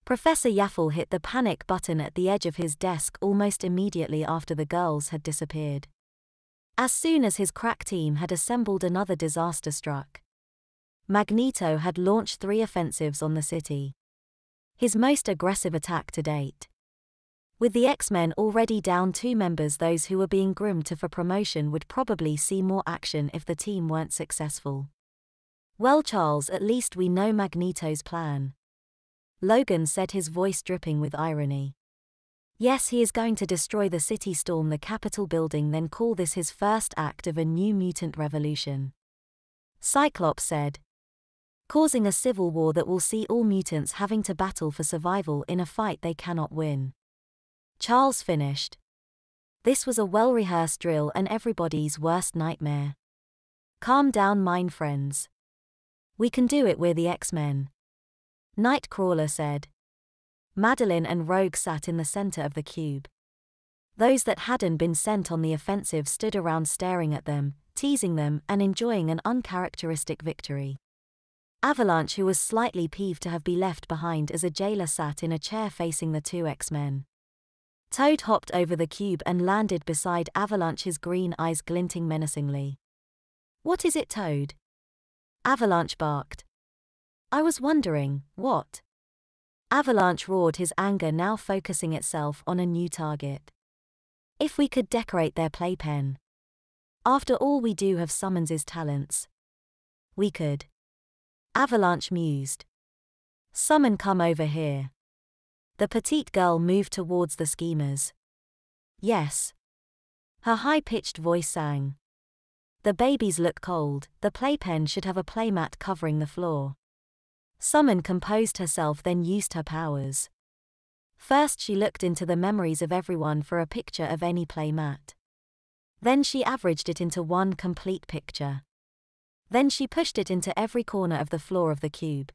Professor Yaffle hit the panic button at the edge of his desk almost immediately after the girls had disappeared. As soon as his crack team had assembled, another disaster struck. Magneto had launched 3 offensives on the city. His most aggressive attack to date. With the X-Men already down 2 members, those who were being groomed for promotion would probably see more action if the team weren't successful. Well, Charles, at least we know Magneto's plan. Logan said, his voice dripping with irony. Yes, he is going to destroy the city, storm the Capitol building, then call this his first act of a new mutant revolution. Cyclops said. Causing a civil war that will see all mutants having to battle for survival in a fight they cannot win. Charles finished. This was a well-rehearsed drill and everybody's worst nightmare. Calm down, mine friends. We can do it, we're the X-Men. Nightcrawler said. Madeline and Rogue sat in the center of the cube. Those that hadn't been sent on the offensive stood around staring at them, teasing them and enjoying an uncharacteristic victory. Avalanche, who was slightly peeved to have been left behind as a jailer, sat in a chair facing the 2 X-Men. Toad hopped over the cube and landed beside Avalanche, his green eyes glinting menacingly. What is it, Toad? Avalanche barked. I was wondering, what? Avalanche roared, his anger now focusing itself on a new target. If we could decorate their playpen. After all, we do have Summons's talents. We could. Avalanche mused. Summon, come over here. The petite girl moved towards the schemers. Yes. Her high-pitched voice sang. The babies look cold, the playpen should have a playmat covering the floor. Summon composed herself, then used her powers. First she looked into the memories of everyone for a picture of any playmat. Then she averaged it into one complete picture. Then she pushed it into every corner of the floor of the cube.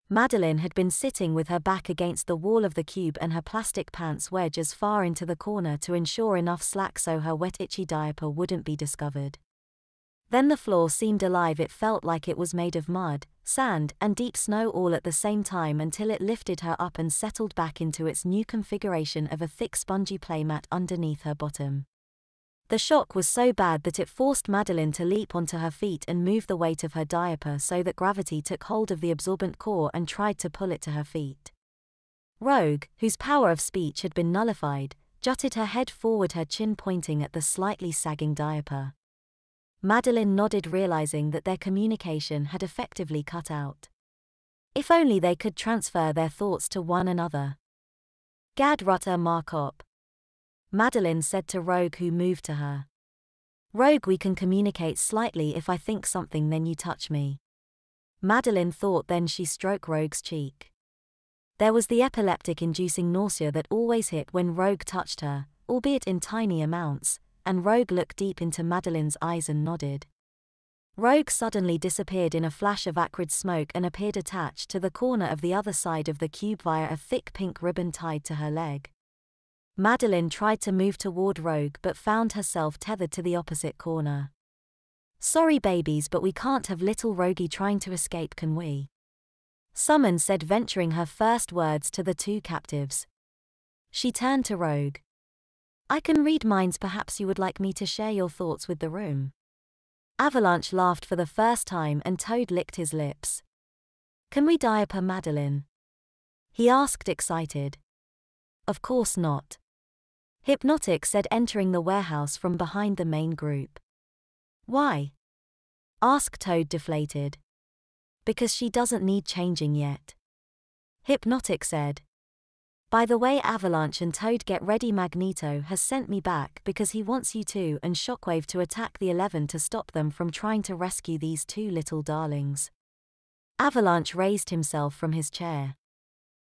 Madeline had been sitting with her back against the wall of the cube and her plastic pants wedged as far into the corner to ensure enough slack so her wet itchy diaper wouldn't be discovered. Then the floor seemed alive. It felt like it was made of mud, sand, and deep snow all at the same time, until it lifted her up and settled back into its new configuration of a thick spongy playmat underneath her bottom. The shock was so bad that it forced Madeline to leap onto her feet and move the weight of her diaper so that gravity took hold of the absorbent core and tried to pull it to her feet. Rogue, whose power of speech had been nullified, jutted her head forward, her chin pointing at the slightly sagging diaper. Madeline nodded, realizing that their communication had effectively cut out. If only they could transfer their thoughts to one another. Gad Rutter Markop. Madeline said to Rogue, who moved to her. Rogue, we can communicate slightly. If I think something, then you touch me. Madeline thought, then she stroked Rogue's cheek. There was the epileptic-inducing nausea that always hit when Rogue touched her, albeit in tiny amounts, and Rogue looked deep into Madeline's eyes and nodded. Rogue suddenly disappeared in a flash of acrid smoke and appeared attached to the corner of the other side of the cube via a thick pink ribbon tied to her leg. Madeline tried to move toward Rogue but found herself tethered to the opposite corner. Sorry babies, but we can't have little Rogie trying to escape, can we? Summon said, venturing her first words to the 2 captives. She turned to Rogue. I can read minds, perhaps you would like me to share your thoughts with the room. Avalanche laughed for the first time and Toad licked his lips. Can we diaper Madeline? He asked, excited. Of course not. Hypnotic said, entering the warehouse from behind the main group. Why? Asked Toad, deflated. Because she doesn't need changing yet. Hypnotic said. By the way, Avalanche and Toad, get ready. Magneto has sent me back because he wants you 2 and Shockwave to attack the 11 to stop them from trying to rescue these 2 little darlings. Avalanche raised himself from his chair.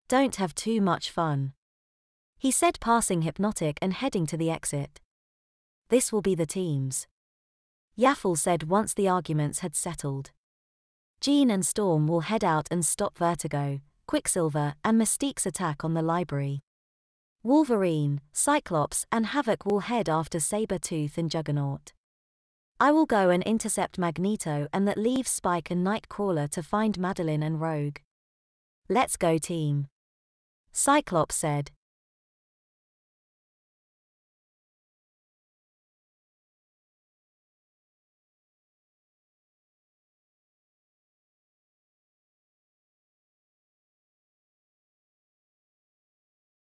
Don't have too much fun, he said, passing Hypnotic and heading to the exit. This will be the teams, Yaffle said once the arguments had settled. Jean and Storm will head out and stop Vertigo, Quicksilver, and Mystique's attack on the library. Wolverine, Cyclops, and Havoc will head after Sabretooth and Juggernaut. I will go and intercept Magneto, and that leaves Spike and Nightcrawler to find Madeline and Rogue. Let's go, team. Cyclops said.